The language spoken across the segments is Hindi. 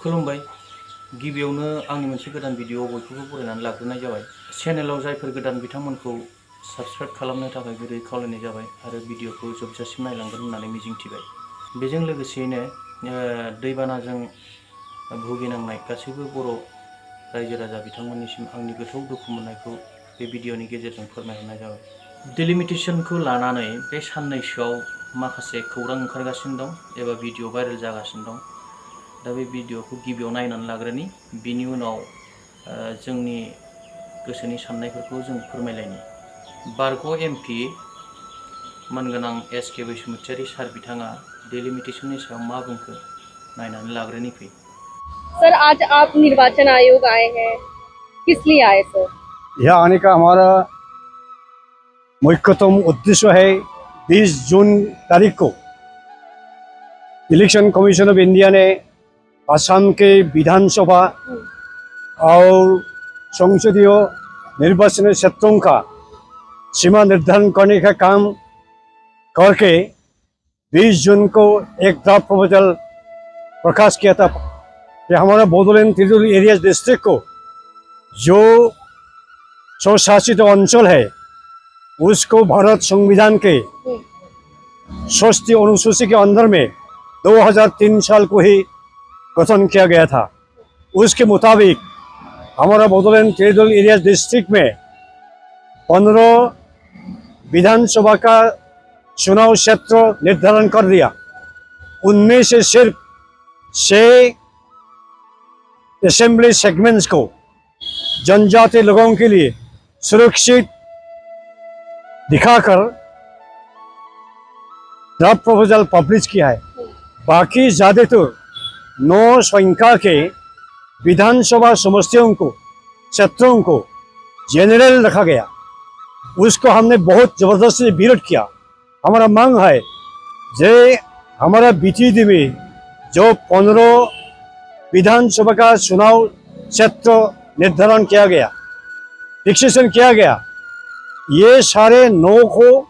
खुलुमबाय गिबियावनो आंनि मोनसे गोदान भिडिअ बयखौबो बरायनानै लाग्रोनाय जाबाय। चेनेलाव जायफोर गोदान बिथांमोनखौ साबस्क्राइब खालामनो थाखाय गुरै खावलायनाय जाबाय आरो भिडिअखौ जोबजासिम नायलांगोन होननानै मिजिंथिबाय। बेजों लोगोसेयैनो दैबानाजों भुगिनांनाय गासैबो बर' रायजो राजा बिथांमोननिसिम आंनि गोथौ दुखु मोननायखौ बे भिडिअनि गेजेरजों फोरमायहरनाय जाबाय। डिलिमिटेशनखौ लानानै बे साननैसोआव माखासे खौरां ओंखारगासिनो दं एबा भिडिअ भाइरेल जागासिनो दं। दा बे भिडिअखौ गिबियाव नायनानै लाग्रोनि, बिनि उनाव जोंनि गोसोनि साननायफोरखौ जों फोरमायलायनि। बारग' एमपि मानगोनां एस.के. बैसोमुतियारि सार बिथाङा डिलिमिटेशननि सायाव मा बुंखो नायनानै लाग्रोनि फै। सर, आज आप निर्वाचन आयोग आए हैं, किस लिए आए सर? यहाँ आने का हमारा मुख्यतम उद्देश्य है 20 जून तारीख को इलेक्शन कमीशन ऑफ इंडिया ने असम के विधानसभा और संसदीय निर्वाचन क्षेत्रों का सीमा निर्धारण करने का काम करके 20 जून को एक ड्राफ्ट प्रपोजल प्रकाश किया था कि हमारा बोडोलैंड टेरिटोरियल एरियाज डिस्ट्रिक्ट को जो स्वशासित अंचल है उसको भारत संविधान के 60 अनुसूची के अंदर में 2003 साल को ही गठन किया गया था। उसके मुताबिक हमारा बोडोलैंड टेरिटोरियल एरियाज डिस्ट्रिक्ट में 15 विधानसभा का चुनाव क्षेत्र निर्धारण कर दिया। उनमें से सिर्फ 6 असेंबली सेगमेंट्स को जनजातीय लोगों के लिए सुरक्षित दिखाकर ड्राफ्ट प्रपोजल पब्लिश किया है। बाकी ज्यादातर 9 संख्या के विधानसभा समष्टियों को क्षेत्रों को जनरल रखा गया। उसको हमने बहुत जबरदस्ती विरोध किया। हमारा मांग है जे हमारा बीटीडी में जो 15 विधानसभा का चुनाव क्षेत्र निर्धारण किया गया, फिक्सेशन किया गया, ये सारे 9 को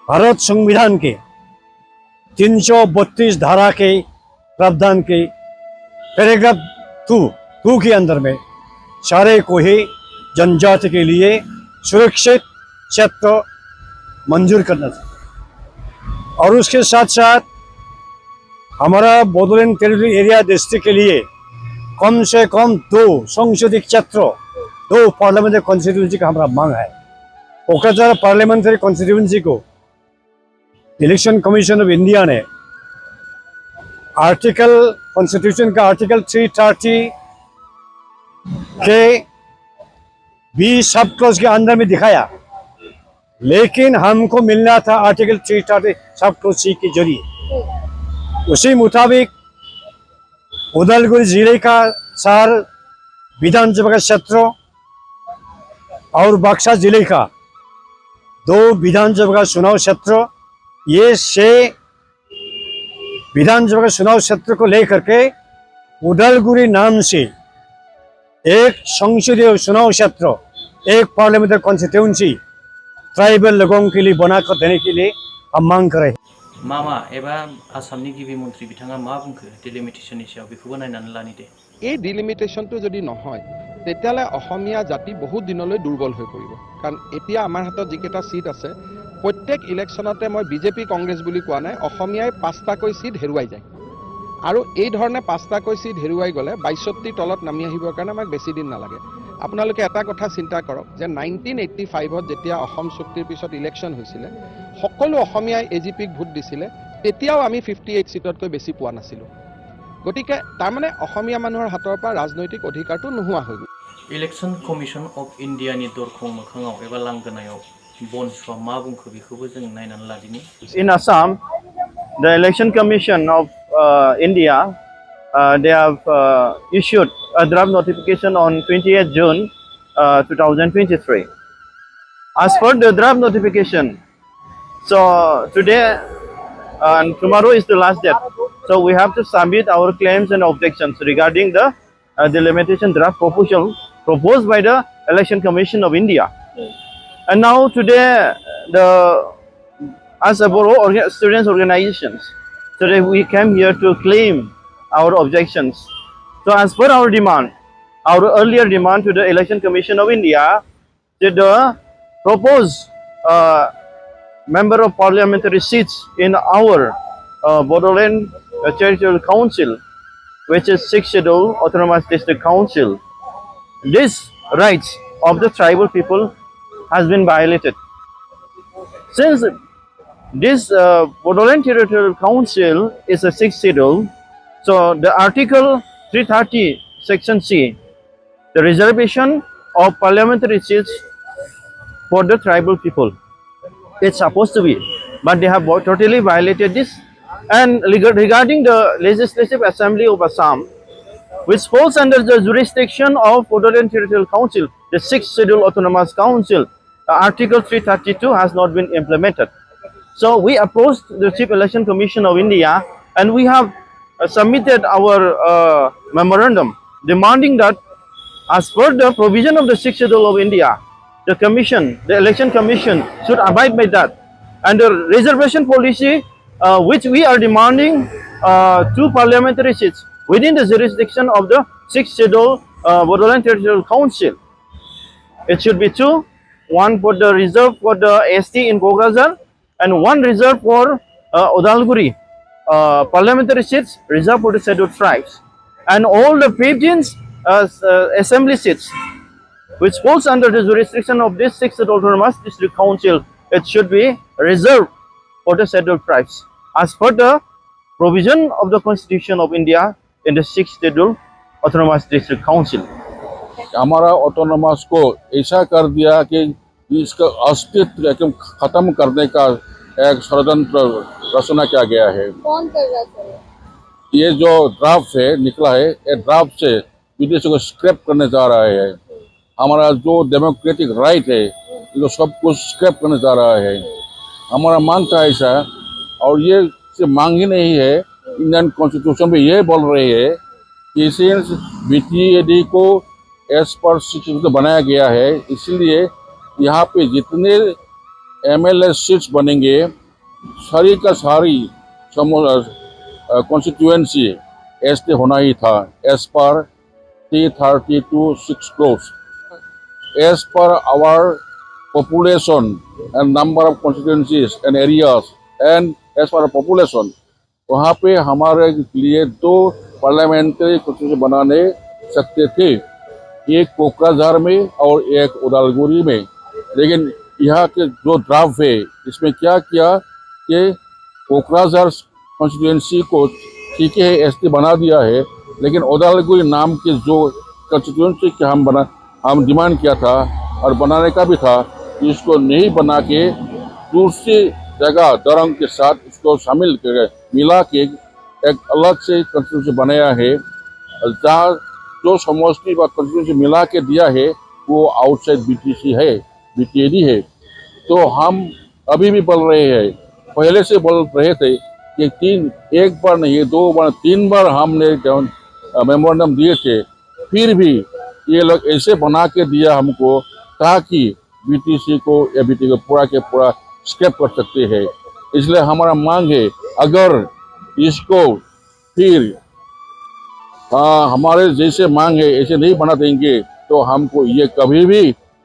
भारत संविधान के 332 धारा के प्रावधान के पैराग्राफ 2 के अंदर में सारे को ही जनजाति के लिए सुरक्षित क्षेत्र मंजूर करना चाहिए। और उसके साथ साथ हमारा बोडोलैंड टेरिटोरियल एरिया डिस्ट्रिक्ट के लिए कम से कम 2 संसदीय क्षेत्र, 2 पार्लियामेंट्री कॉन्स्टिट्यूंसी का हमारा मांग है। कोकराझार पार्लियामेंट्री कॉन्स्टिट्यूंसी को इलेक्शन कमीशन ऑफ इंडिया ने कॉन्स्टिट्यूशन का आर्टिकल 330 के 20 सब क्लॉज के अंदर में दिखाया, लेकिन हमको मिलना था आर्टिकल 330 सब क्लॉज सी के जरिए। उसी मुताबिक उदलगुरी जिले का 4 विधानसभा का क्षेत्र और बक्सा जिले का 2 विधानसभा का चुनाव क्षेत्र, ये 6 विधानसभा का चुनाव क्षेत्र को लेकर के उदलगुरी नाम से एक संसदीय चुनाव क्षेत्र, एक पार्लियामेंट्री कॉन्स्टिट्यूंसी ट्राइबल लोगों के लिए बनाकर देने के लिए हम मांग करें। मामा एबा आसामनि गिबि मन्थ्रि बिथाङा मा बुंखो डिलिमिटेशननि सायाव बेखौबो नायनानै लानि दे। এই ডিলিমিটেশনটো যদি নহয় তেতিয়ালে অসমীয়া জাতি বহুত দিনলৈ দুৰ্বল হৈ পৰিব। কাৰণ এতিয়া আমাৰ হাতত যিকেইটা সিট আছে প্ৰত্যেক ইলেকশ্যনতে মই বিজেপি কংগ্ৰেছ বুলি কোৱা নাই, অসমীয়াই 5টাকৈ সিট হেৰুৱাই যায়। আৰু এই ধৰণে 5টাকৈ সিট হেৰুৱাই গ'লে 62ৰ তলত নামি আহিবৰ কাৰণে আমাক বেছি দিন নালাগে। আপোনালোকে এটা কথা চিন্তা কৰক যে 1985ত যেতিয়া অসম চুক্তিৰ পিছত ইলেকশ্যন হৈছিলে, সকলো অসমীয়াই এজিপিক ভোট দিছিলে, তেতিয়াও আমি 58 সিটতকৈ বেছি পোৱা নাছিলোঁ। গতিকে তাৰমানে অসমীয়া মানুহৰ হাতৰ পৰা ৰাজনৈতিক অধিকাৰটো নোহোৱা হৈ গ'ল। इलेक्शन कमिशन ऑफ इंडियानि दरखं मोखाङाव एबा लांगोनायाव बनसुआ मा बुंखो बेखौबो जों नायनानै लादिनि। In Assam, the Election Commission of India, they have issued a draft notification on 28th June 2023. As per the draft notification, so today and tomorrow is the last date. So we have to submit our claims and objections regarding the delimitation draft proposal proposed by the Election Commission of India. And now today, as a boro students organizations, today we came here to claim our objections. So as per our demand, our earlier demand to the Election Commission of India, that the proposed member of parliamentary seats in our Bodoland Territorial Council, which is 6th Schedule Autonomous District Council, this rights of the tribal people has been violated. Since this Bodoland Territorial Council is a 6th schedule, so the Article 330 Section C, the reservation of parliamentary seats for the tribal people, it's supposed to be, but they have totally violated this. And regarding the Legislative Assembly of Assam, which falls under the jurisdiction of Bodoland Territorial Council, the 6th Schedule Autonomous Council, Article 332 has not been implemented. So we approached the Chief Election Commission of India, and we have submitted our memorandum demanding that as per the provision of the 6th Schedule of India, the commission, the Election Commission should abide by that. And the reservation policy which we are demanding 2 parliamentary seats within the jurisdiction of the 6th Schedule Bodoland Territorial Council. It should be 2, 1 for the reserve for the ST in Kokrajhar and 1 reserve for Udalguri. Parliamentary seats reserved for the scheduled tribes. And all the 15 assembly seats which falls under the jurisdiction of this 6th Autonomous District Council, it should be reserved for the scheduled tribes as per the provision of the Constitution of India in the 6th Schedule Autonomous District Council. हमारा ऑटोनोमस को ऐसा कर दिया कि इसका अस्तित्व एकदम खत्म करने का एक षड्यंत्र रचना किया गया है। कौन कर रहा है? ये जो ड्राफ्ट है निकला है, ये ड्राफ्ट से विदेशों को स्क्रैप करने जा रहा है। हमारा जो डेमोक्रेटिक राइट है ये सब कुछ स्क्रैप करने जा रहा है। हमारा मांग था ऐसा, और ये सिर्फ मांग ही नहीं है, इंडियन कॉन्स्टिट्यूशन में ये बोल रही है कि सिंस बीटीएडी को एज पर 6 बनाया गया है, इसलिए यहाँ पे जितने एमएलए सीट्स बनेंगे सारी का सारी कॉन्स्टिट्यूएंसी एस हwnai था as per 332(6) clause. As per our population and number of constituencies and areas and as per population, वहाँ पे हमारे लिए 2 पार्लियामेंट्री कॉन्स्टिट्यूशन बनाने सकते थे, एक कोकराझार में और एक उदालगुरी में। लेकिन यहाँ के जो ड्राफ्ट है इसमें क्या किया कि कोकराझार कॉन्स्टिट्यूएंसी को ठीक है एसटी बना दिया है, लेकिन उदालगुरी नाम की जो कॉन्स्टिट्यूएंसी के हम डिमांड किया था और बनाने का भी था, इसको नहीं बना के दूसरी जगह दरंग के साथ इसको शामिल कर मिला के एक अलग से कॉन्स्टिट्यूएंसी बनाया है। जहाँ जो समष्टि व कॉन्स्टिट्यूएंसी मिला के दिया है वो आउटसाइड बीटीसी है, बीटीएडी है। तो हम अभी भी बोल रहे हैं, पहले से बोल रहे थे कि एक बार नहीं 2 बार 3 बार हमने मेमोरेंडम दिए थे, फिर भी ये लोग ऐसे बना के दिया हमको ताकि बीटीसी को या बीटी को पूरा के पूरा स्क्रैप कर सकते हैं। इसलिए हमारा मांग है, अगर इसको फिर हमारे जैसे मांग है ऐसे नहीं बना देंगे तो हमको ये कभी भी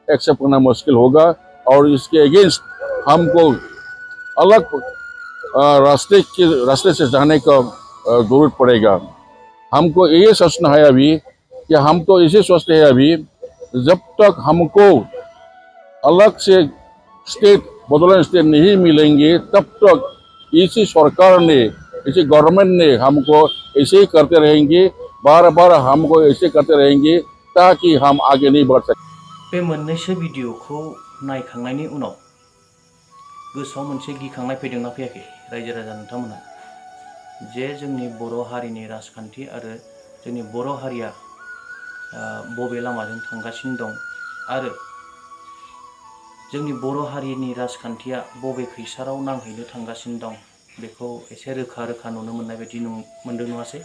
एक्सेप्ट करना मुश्किल होगा, और इसके अगेंस्ट हमको अलग रास्ते से जाने का जरूरत पड़ेगा। हमको ये सोचना है अभी कि हम तो ऐसे सोचते हैं अभी, जब तक हमको अलग से स्टेट बोडोलैंड स्टेट नहीं मिलेंगे तब तक इसी सरकार ने, इसी गवर्नमेंट ने हमको ऐसे ही करते रहेंगे, बार बार हमको ऐसे करते रहेंगे ताकि हम आगे नहीं बढ़ सकें। बे मोननैसो भिडिअखौ नायखांनायनि उनाव गोसोआव मोनसे गिखांनाय फैदोंना फैयाखै रायजो राजा नोंथांमोना, जे जोंनि बर' हारिनि राजखान्थि आरो जोंनि बर' हारिया बबे लामाजों थांगासिनो दं आरो जोंनि बर' हारिनि राजखान्थिया बबे खैसाराव नांहैनो थांगासिनो दं, बेखौ एसे रोखा रोखा नुनो मोननाय बायदि मोनदों नङासै?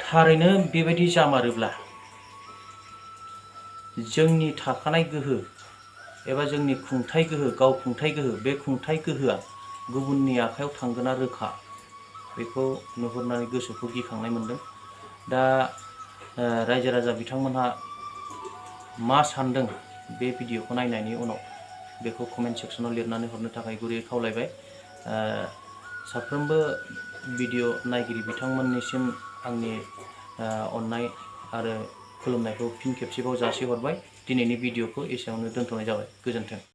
थारैनो बेबायदि जामारोब्ला जोंनि थाखानाय गोहो एबा जोंनि खुंथाय गोहो, गाव खुंथाय गोहो, बे खुंथाय गोहोआ गुबुननि आखायाव थांगोना रोखा, बेखौ नुहुरनानै गोसोखौ गिखांनाय मोनदों। दा रायजो राजा बिथांमोनहा मा सानदों बे भिडिअखौ नायनायनि उनाव बेखौ कमेन्ट सेक्सनाव लिरनानै हरनो थाखाय गुरैयै खावलायबाय। साफ्रोमबो भिडिअ नायगिरि बिथांमोननिसिम आंनि अननाय आरो खुलुमनायखौ फिन खेबसेबाव जासिहरबाय। दिनैनि भिडिअखौ एसेयावनो दोनथ'नाय जाबाय। गोजोन्थों।